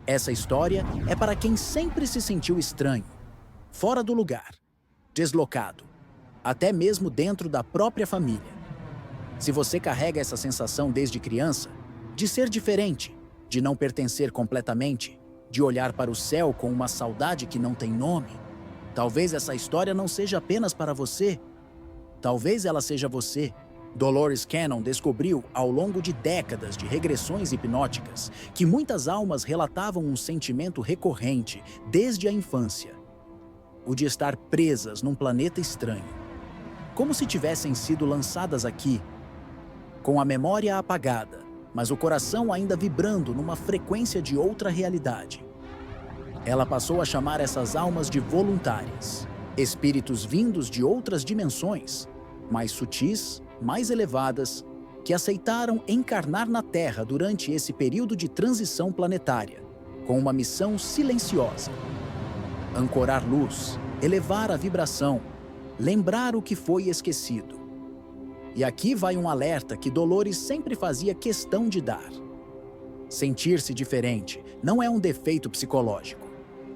Essa história é para quem sempre se sentiu estranho, fora do lugar, deslocado, até mesmo dentro da própria família. Se você carrega essa sensação desde criança, de ser diferente, de não pertencer completamente, de olhar para o céu com uma saudade que não tem nome, talvez essa história não seja apenas para você. Talvez ela seja você. Dolores Cannon descobriu, ao longo de décadas de regressões hipnóticas, que muitas almas relatavam um sentimento recorrente desde a infância: o de estar presas num planeta estranho, como se tivessem sido lançadas aqui, com a memória apagada, mas o coração ainda vibrando numa frequência de outra realidade. Ela passou a chamar essas almas de voluntárias, espíritos vindos de outras dimensões, mais sutis, mais elevadas, que aceitaram encarnar na Terra durante esse período de transição planetária, com uma missão silenciosa: ancorar luz, elevar a vibração, lembrar o que foi esquecido. E aqui vai um alerta que Dolores sempre fazia questão de dar. Sentir-se diferente não é um defeito psicológico.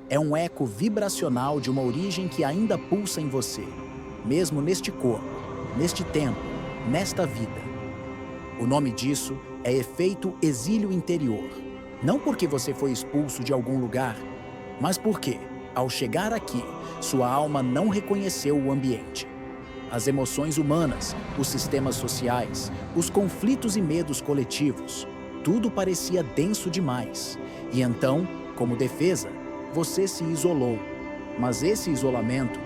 É um eco vibracional de uma origem que ainda pulsa em você, mesmo neste corpo, neste tempo, nesta vida. O nome disso é efeito exílio interior. Não porque você foi expulso de algum lugar, mas porque, ao chegar aqui, sua alma não reconheceu o ambiente. As emoções humanas, os sistemas sociais, os conflitos e medos coletivos, tudo parecia denso demais. E então, como defesa, você se isolou. Mas esse isolamento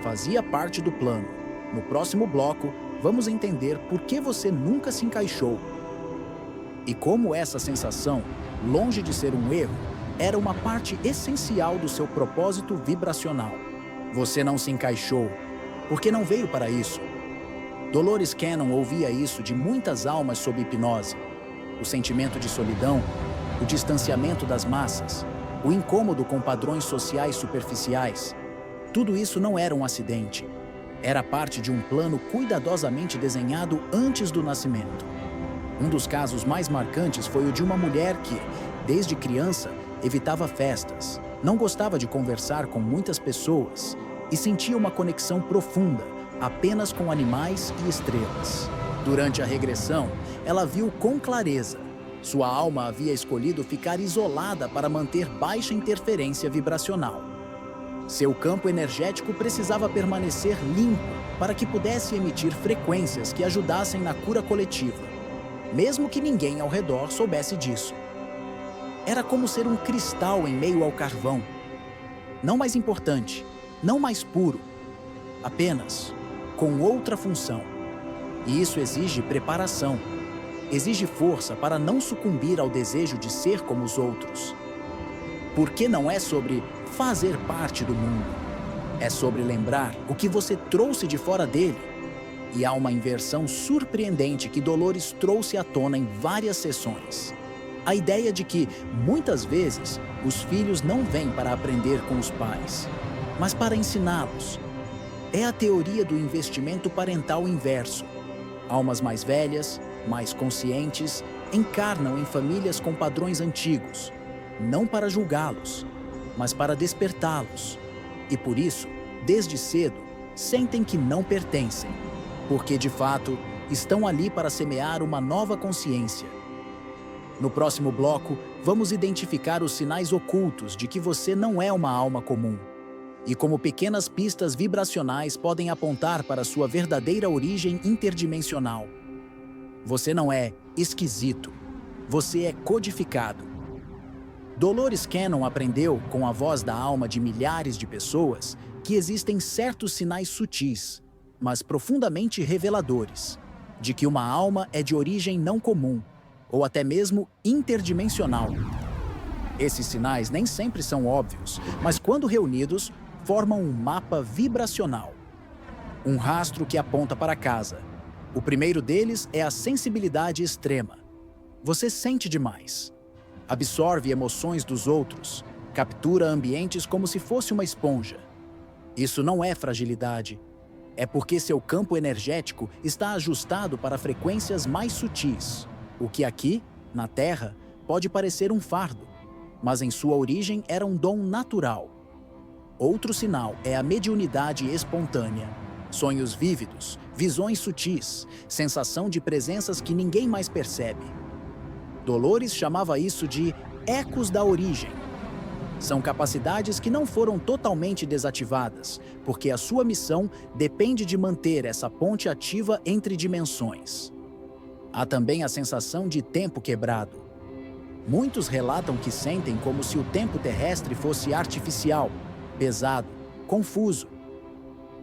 fazia parte do plano. No próximo bloco, vamos entender por que você nunca se encaixou e como essa sensação, longe de ser um erro, era uma parte essencial do seu propósito vibracional. Você não se encaixou porque não veio para isso. Dolores Cannon ouvia isso de muitas almas sob hipnose. O sentimento de solidão, o distanciamento das massas, o incômodo com padrões sociais superficiais. Tudo isso não era um acidente. Era parte de um plano cuidadosamente desenhado antes do nascimento. Um dos casos mais marcantes foi o de uma mulher que, desde criança, evitava festas, não gostava de conversar com muitas pessoas e sentia uma conexão profunda apenas com animais e estrelas. Durante a regressão, ela viu com clareza: sua alma havia escolhido ficar isolada para manter baixa interferência vibracional. Seu campo energético precisava permanecer limpo para que pudesse emitir frequências que ajudassem na cura coletiva, mesmo que ninguém ao redor soubesse disso. Era como ser um cristal em meio ao carvão. Não mais importante, não mais puro, apenas com outra função. E isso exige preparação, exige força para não sucumbir ao desejo de ser como os outros. Porque não é sobre fazer parte do mundo. É sobre lembrar o que você trouxe de fora dele. E há uma inversão surpreendente que Dolores trouxe à tona em várias sessões. A ideia de que, muitas vezes, os filhos não vêm para aprender com os pais, mas para ensiná-los. É a teoria do investimento parental inverso. Almas mais velhas, mais conscientes, encarnam em famílias com padrões antigos, não para julgá-los, mas para despertá-los. E por isso, desde cedo, sentem que não pertencem, porque de fato estão ali para semear uma nova consciência. No próximo bloco, vamos identificar os sinais ocultos de que você não é uma alma comum e como pequenas pistas vibracionais podem apontar para sua verdadeira origem interdimensional. Você não é esquisito, você é codificado. Dolores Cannon aprendeu, com a voz da alma de milhares de pessoas, que existem certos sinais sutis, mas profundamente reveladores, de que uma alma é de origem não comum, ou até mesmo interdimensional. Esses sinais nem sempre são óbvios, mas quando reunidos, formam um mapa vibracional. Um rastro que aponta para casa. O primeiro deles é a sensibilidade extrema. Você sente demais. Absorve emoções dos outros, captura ambientes como se fosse uma esponja. Isso não é fragilidade. É porque seu campo energético está ajustado para frequências mais sutis, o que aqui, na Terra, pode parecer um fardo. mas em sua origem era um dom natural. Outro sinal é a mediunidade espontânea. Sonhos vívidos, visões sutis, sensação de presenças que ninguém mais percebe. Dolores chamava isso de ecos da origem. São capacidades que não foram totalmente desativadas, porque a sua missão depende de manter essa ponte ativa entre dimensões. Há também a sensação de tempo quebrado. Muitos relatam que sentem como se o tempo terrestre fosse artificial, pesado, confuso.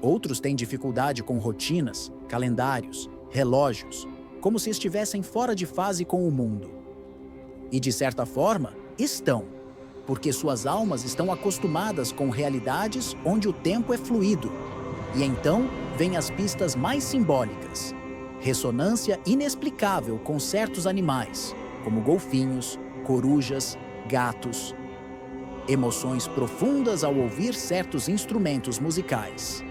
Outros têm dificuldade com rotinas, calendários, relógios, como se estivessem fora de fase com o mundo. E, de certa forma, estão, porque suas almas estão acostumadas com realidades onde o tempo é fluido. E então vêm as pistas mais simbólicas. Ressonância inexplicável com certos animais, como golfinhos, corujas, gatos. Emoções profundas ao ouvir certos instrumentos musicais.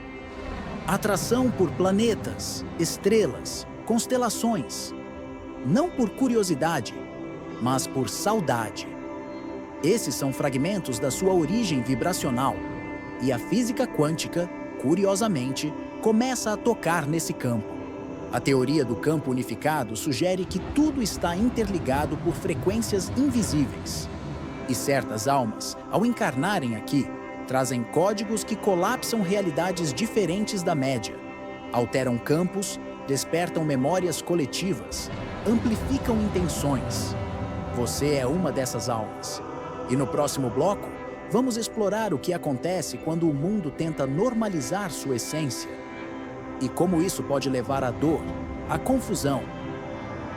Atração por planetas, estrelas, constelações. Não por curiosidade, mas por saudade. Esses são fragmentos da sua origem vibracional. E a física quântica, curiosamente, começa a tocar nesse campo. A teoria do campo unificado sugere que tudo está interligado por frequências invisíveis. E certas almas, ao encarnarem aqui, trazem códigos que colapsam realidades diferentes da média, alteram campos, despertam memórias coletivas, amplificam intenções. Você é uma dessas almas. E no próximo bloco, vamos explorar o que acontece quando o mundo tenta normalizar sua essência e como isso pode levar à dor, à confusão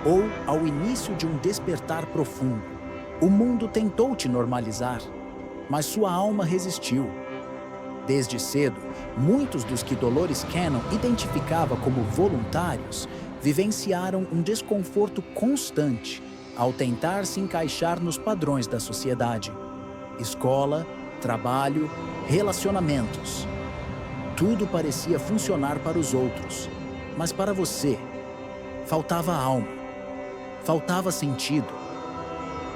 ou ao início de um despertar profundo. O mundo tentou te normalizar, mas sua alma resistiu. Desde cedo, muitos dos que Dolores Cannon identificava como voluntários vivenciaram um desconforto constante ao tentar se encaixar nos padrões da sociedade. Escola, trabalho, relacionamentos. Tudo parecia funcionar para os outros, mas para você, faltava alma, faltava sentido.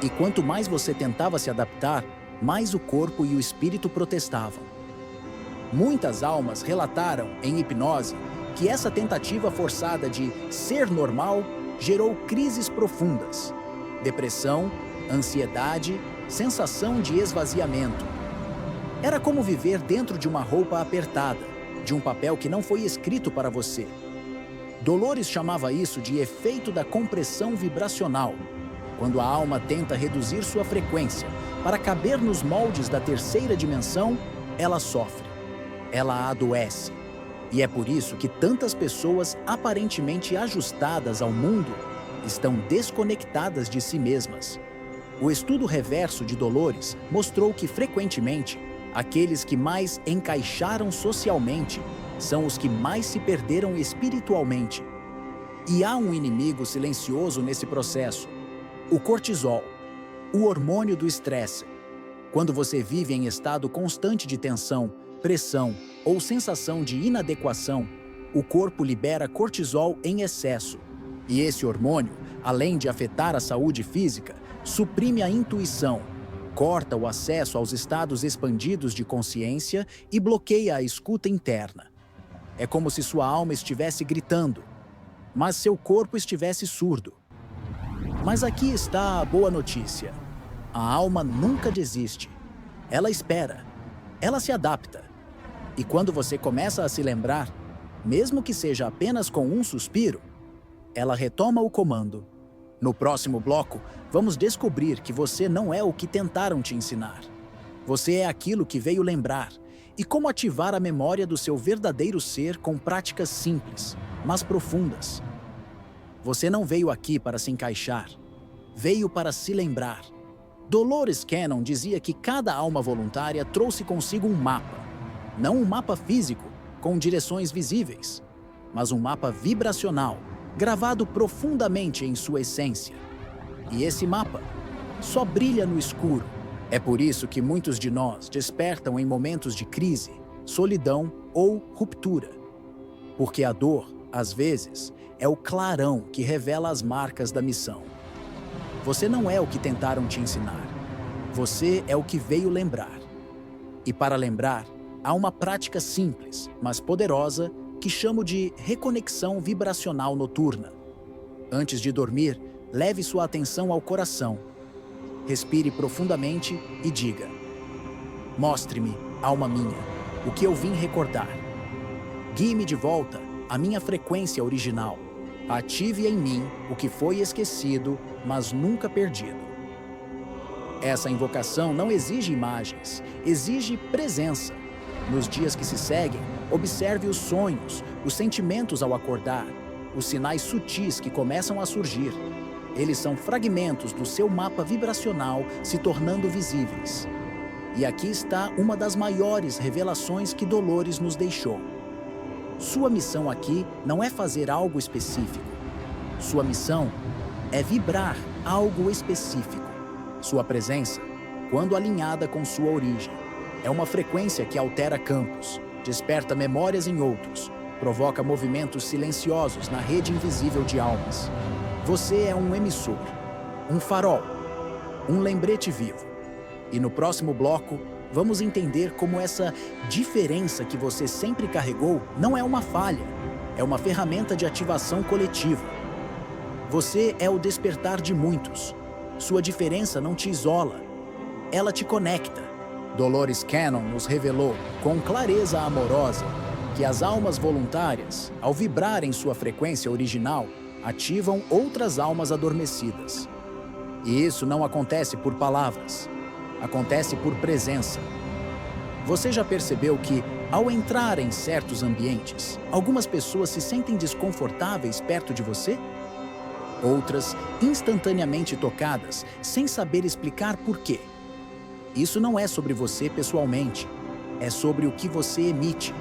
E quanto mais você tentava se adaptar, mais o corpo e o espírito protestavam. Muitas almas relataram, em hipnose, que essa tentativa forçada de ser normal gerou crises profundas, depressão, ansiedade, sensação de esvaziamento. Era como viver dentro de uma roupa apertada, de um papel que não foi escrito para você. Dolores chamava isso de efeito da compressão vibracional, quando a alma tenta reduzir sua frequência para caber nos moldes da terceira dimensão, ela sofre, ela adoece. E é por isso que tantas pessoas aparentemente ajustadas ao mundo estão desconectadas de si mesmas. O estudo reverso de Dolores mostrou que, frequentemente, aqueles que mais encaixaram socialmente são os que mais se perderam espiritualmente. E há um inimigo silencioso nesse processo: o cortisol, o hormônio do estresse. Quando você vive em estado constante de tensão, pressão ou sensação de inadequação, o corpo libera cortisol em excesso. E esse hormônio, além de afetar a saúde física, suprime a intuição, corta o acesso aos estados expandidos de consciência e bloqueia a escuta interna. É como se sua alma estivesse gritando, mas seu corpo estivesse surdo. Mas aqui está a boa notícia. A alma nunca desiste. Ela espera. Ela se adapta. E quando você começa a se lembrar, mesmo que seja apenas com um suspiro, ela retoma o comando. No próximo bloco, vamos descobrir que você não é o que tentaram te ensinar. Você é aquilo que veio lembrar, e como ativar a memória do seu verdadeiro ser com práticas simples, mas profundas. Você não veio aqui para se encaixar, veio para se lembrar. Dolores Cannon dizia que cada alma voluntária trouxe consigo um mapa. Não um mapa físico, com direções visíveis, mas um mapa vibracional, gravado profundamente em sua essência. E esse mapa só brilha no escuro. É por isso que muitos de nós despertam em momentos de crise, solidão ou ruptura. Porque a dor, às vezes, é o clarão que revela as marcas da missão. Você não é o que tentaram te ensinar. Você é o que veio lembrar. E para lembrar, há uma prática simples, mas poderosa, que chamo de reconexão vibracional noturna. Antes de dormir, leve sua atenção ao coração. Respire profundamente e diga: mostre-me, alma minha, o que eu vim recordar. Guie-me de volta à minha frequência original. Ative em mim o que foi esquecido, mas nunca perdido. Essa invocação não exige imagens, exige presença. Nos dias que se seguem, observe os sonhos, os sentimentos ao acordar, os sinais sutis que começam a surgir. Eles são fragmentos do seu mapa vibracional se tornando visíveis. E aqui está uma das maiores revelações que Dolores nos deixou. Sua missão aqui não é fazer algo específico. Sua missão é vibrar algo específico. Sua presença, quando alinhada com sua origem, é uma frequência que altera campos, desperta memórias em outros, provoca movimentos silenciosos na rede invisível de almas. Você é um emissor, um farol, um lembrete vivo. E no próximo bloco, vamos entender como essa diferença que você sempre carregou não é uma falha, é uma ferramenta de ativação coletiva. Você é o despertar de muitos. Sua diferença não te isola, ela te conecta. Dolores Cannon nos revelou, com clareza amorosa, que as almas voluntárias, ao vibrar em sua frequência original, ativam outras almas adormecidas. E isso não acontece por palavras, acontece por presença. Você já percebeu que, ao entrar em certos ambientes, algumas pessoas se sentem desconfortáveis perto de você? Outras instantaneamente tocadas, sem saber explicar por quê. Isso não é sobre você pessoalmente, é sobre o que você emite.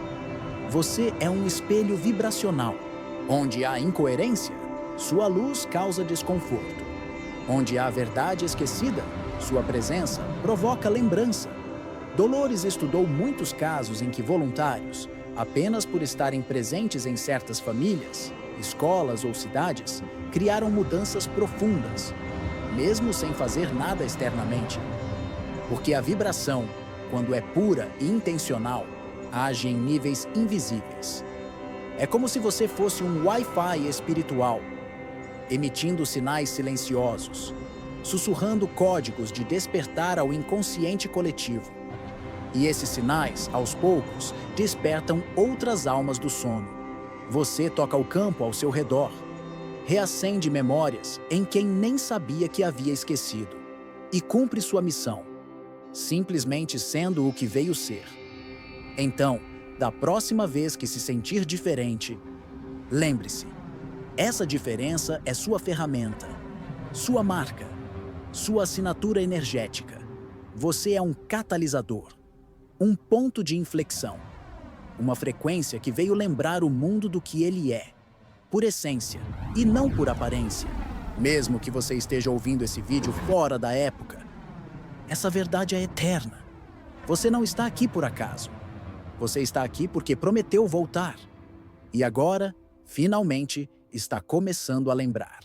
Você é um espelho vibracional. Onde há incoerência, sua luz causa desconforto. Onde há verdade esquecida, sua presença provoca lembrança. Dolores estudou muitos casos em que voluntários, apenas por estarem presentes em certas famílias, escolas ou cidades, criaram mudanças profundas, mesmo sem fazer nada externamente. Porque a vibração, quando é pura e intencional, age em níveis invisíveis. É como se você fosse um Wi-Fi espiritual, emitindo sinais silenciosos, sussurrando códigos de despertar ao inconsciente coletivo. E esses sinais, aos poucos, despertam outras almas do sono. Você toca o campo ao seu redor, reacende memórias em quem nem sabia que havia esquecido, e cumpre sua missão, simplesmente sendo o que veio ser. Então, da próxima vez que se sentir diferente, lembre-se, essa diferença é sua ferramenta, sua marca, sua assinatura energética. Você é um catalisador, um ponto de inflexão, uma frequência que veio lembrar o mundo do que ele é, por essência e não por aparência. Mesmo que você esteja ouvindo esse vídeo fora da época, essa verdade é eterna. Você não está aqui por acaso. Você está aqui porque prometeu voltar. E agora, finalmente, está começando a lembrar.